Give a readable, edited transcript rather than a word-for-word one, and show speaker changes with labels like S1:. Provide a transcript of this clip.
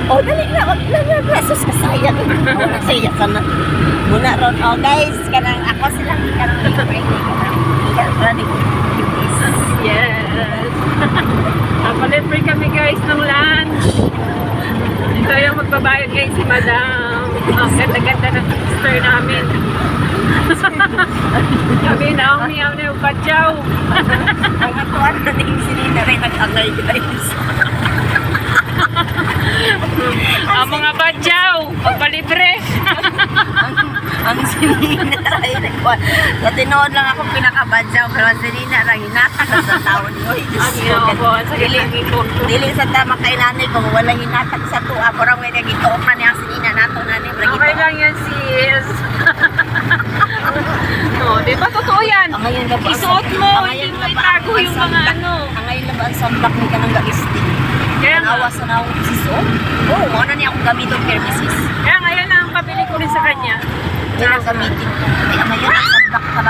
S1: Oh, dali na, wag na na. Sus, kasaya. Oh, nasaya ka na. Muna ron. Oh, guys, kanang ako silang kanang libre. Kanang
S2: Yes. Napalibre kami guys ng lunch. Ito yung magbabayad guys si Madam. Ang ganda-ganda ng sister namin. Kami na umiyaw na yung badyaw.
S1: Ang atuan na yung sinina rin nag-angay, guys.
S2: Ang mga badyaw, pagpalibre.
S1: Ang sinina rin nagkuhan. Sa tinood lang ako pinakabadyaw, pero ang sinina rin hinatak sa taon mo. Dili sa tama kay nanay kung wala hinatak sa tuwa. Parang may nagitook na niya ang sinina nato nanay.
S2: Okay lang yan sis. Oh, di ba totoo yan?
S1: Ang ngayon na ba?
S2: Isuot mo, hindi mo itago yung mga ano.
S1: Ang ngayon na ba ang sunblock ni ka ng gaistin?
S2: Kaya nga,
S1: Awas na akong sisuot? Oo, ano niya akong gamitin pero misis.
S2: kaya ngayon ang pabili ko rin sa kanya.
S1: Yan ang gamitin ko. Kaya ngayon ang sunblock talaga.